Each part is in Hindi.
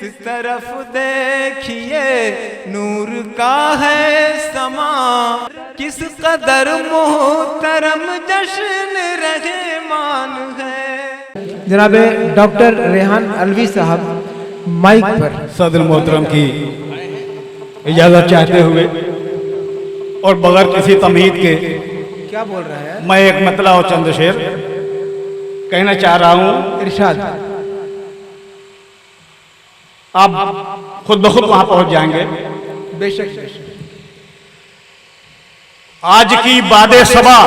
तरफ देखिए नूर का है समा, किस कदर मोहतरम जश्न रहमान है। जनाब डॉक्टर रेहान अलवी साहब माइक पर सदर मोहतरम की इजाजत चाहते हुए और बगैर किसी तमहीद के क्या बोल रहा है? मैं एक मतला और चंद शेर कहना चाह रहा हूं। इरशाद। आप खुद ब खुद वहां पहुंच जाएंगे। बेशक बेशक। आज की बादे सबा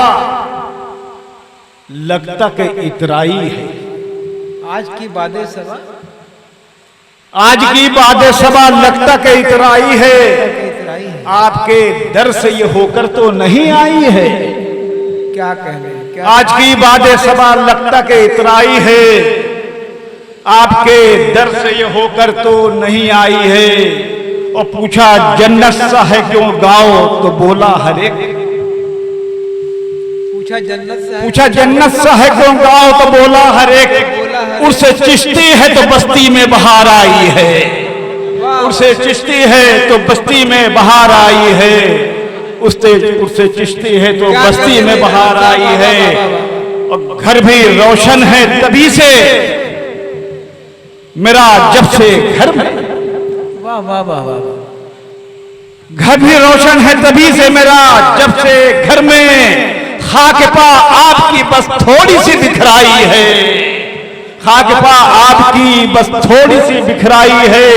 लगता के इतराई है। आज की बादे सबा, आज की बादे सबा लगता के इतराई है। इतराई है। आपके दर से ये होकर तो नहीं आई है। क्या कहने? क्या आज की बादे सबा लगता के इतराई है। आपके दर से ये होकर तो नहीं आई है। और पूछा जन्नत सा है क्यों गाओ, तो बोला हर एक। पूछा जन्नत से है, पूछा जन्नत सा है क्यों गाओ, तो बोला हर एक। उससे चिश्ती है तो बस्ती में बहार आई है। उससे चिश्ती है तो बस्ती में बहार आई है। उससे चिश्ती है तो बस्ती में बहार आई है। और घर भी रोशन है तभी से मेरा जब से घर में। वाह वाह वाह वाह। घर भी रोशन है तभी से मेरा जब से घर में। खाक पा आपकी बस थोड़ी सी बिखराई है। खाक पा आपकी बस थोड़ी सी बिखराई है।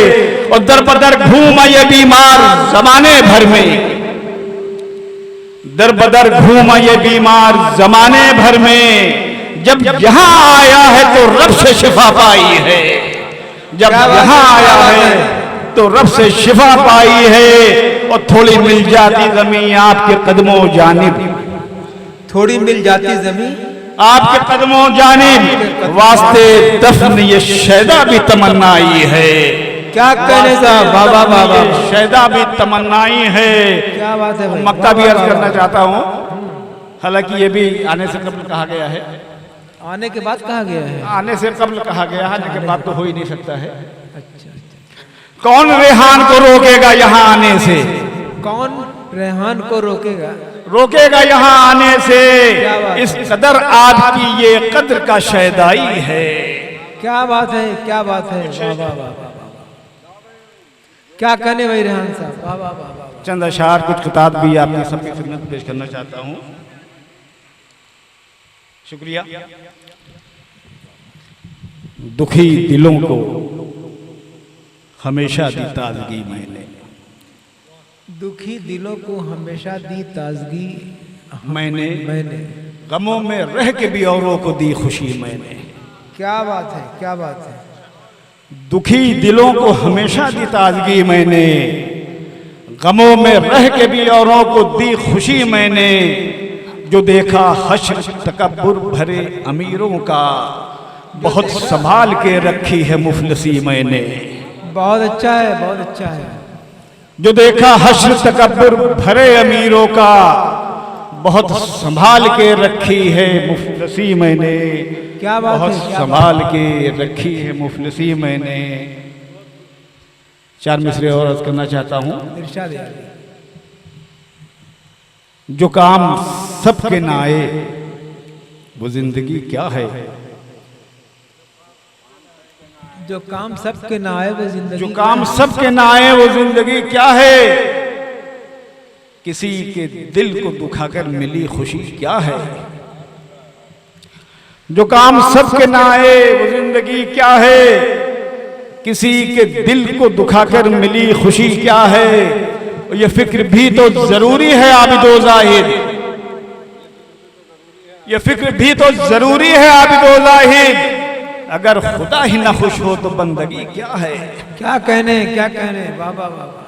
और दर बदर घूमा ये बीमार जमाने भर में। दर बदर घूमा ये बीमार जमाने भर में। जब यहां आया है तो रब से शिफा पाई है। जब यहां आया है तो रब से शिफा पाई है। और थोड़ी मिल जाती जमीन आपके कदमों जानिब। थोड़ी मिल जाती जमीन आपके कदमों जानिब। वास्ते दफन ये शैदा भी तमन्नाई है। क्या कहने साहब? बाबा बाबा शैदा भी तमन्नाई है। क्या बात है भाई? मक्का भी अर्ज करना चाहता हूँ। हालांकि ये भी आने से कब्ल कहा गया है। आने के बाद कहा गया है? आने से कब्ल कहा गया है, आने के बाद तो हो ही नहीं सकता है। अच्छा। कौन रेहान को रोकेगा यहाँ आने से? कौन रेहान को रोकेगा? रोकेगा यहाँ आने से। क्या बात इस कदर आपकी ये कद्र का शैदाई है। क्या बात है? क्या बात है? वाह वाह वाह वाह। क्या कहने भाई रेहान साहब? वाह वाह वाह वाह। चंद अशार कुछ किताब भी आपकी सबकी खिदमत पेश करना चाहता हूँ। शुक्रिया। दुखी दिलों को हमेशा दी ताजगी मैंने। दुखी दिलों को हमेशा दी ताजगी मैंने मैंने। गमों में रह के भी औरों को दी खुशी मैंने। क्या बात है? क्या बात है? दुखी दिलों को हमेशा दी ताजगी मैंने। गमों में रह के भी औरों को दी खुशी मैंने। जो देखा हश्र तकब्बुर भरे अमीरों का, बहुत संभाल के रखी है मुफलसी मैंने। बहुत अच्छा है, बहुत अच्छा है। जो देखा हश्र तकब्बुर भरे अमीरों का, बहुत संभाल के रखी है मुफलसी मैंने। क्या बात है? बहुत संभाल के रखी है मुफलसी मैंने। चार मिसरे और अर्ज करना चाहता हूँ। इरशाद है। जो काम सबके ना आए वो जिंदगी क्या है। जो काम सबके ना आए वो जिंदगी। जो काम सबके ना आए वो जिंदगी क्या है। किसी के दिल को दुखाकर मिली खुशी क्या है। जो काम सबके ना आए वो जिंदगी क्या है। किसी के दिल को दुखाकर मिली खुशी क्या है। ये फिक्र भी तो जरूरी है आबिदो जाहिद। ये फिक्र भी तो जरूरी है आबिदो जाहिद। अगर खुदा ही ना खुश हो तो बंदगी क्या है। क्या कहने? क्या कहने? बाबा बाबा।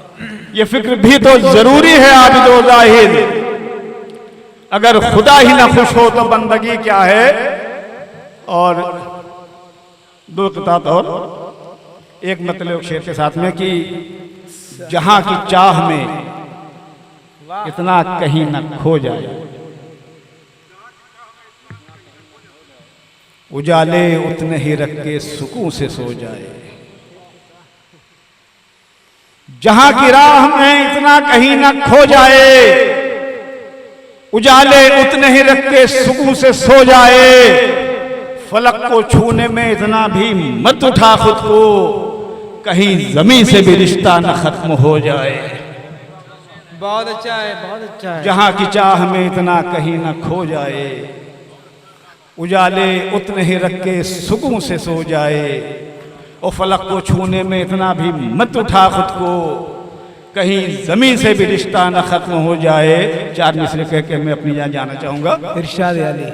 ये फिक्र भी तो जरूरी है आबिदो जाहिद। अगर खुदा ही ना खुश हो तो बंदगी क्या है। और दो किताब और एक मतलब शेर के साथ में कि जहां की चाह में इतना कहीं न खो जाए। उजाले उतने ही रख के सुकून से सो जाए। जहां की राह में इतना कहीं न खो जाए, उजाले उतने ही रख के सुकून से सो जाए, फलक को छूने में इतना भी मत उठा खुद को, कहीं जमीन से भी रिश्ता न खत्म हो जाए। बहुत अच्छा है, बहुत अच्छा है। जहां की चाह में इतना कहीं न खो जाए, उजाले उतने ही रख के सुकून से सो जाए, और फलक को छूने में इतना भी मत उठा खुद को, कहीं जमीन से भी रिश्ता न खत्म हो जाए। 4 मिसरे कह के मैं अपनी जान जाना चाहूंगा। इरशाद अली।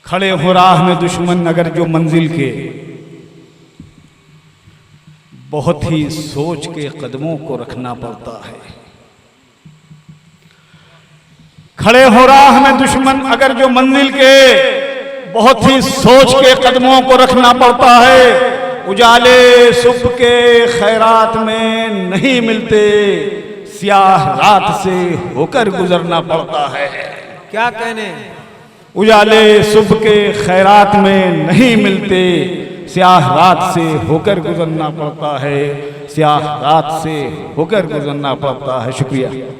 खड़े हो राह में दुश्मन अगर जो मंजिल के, बहुत ही सोच के कदमों को रखना पड़ता है। खड़े हो राह में दुश्मन अगर जो मंजिल के, बहुत ही सोच के कदमों को रखना पड़ता है। उजाले सुबह के खैरात में नहीं मिलते, स्याह रात से होकर गुजरना पड़ता है। क्या कहने? उजाले सुबह के खैरात में नहीं मिलते, स्याह रात से होकर गुजरना पड़ता है, स्याह रात से होकर गुजरना पड़ता है। शुक्रिया।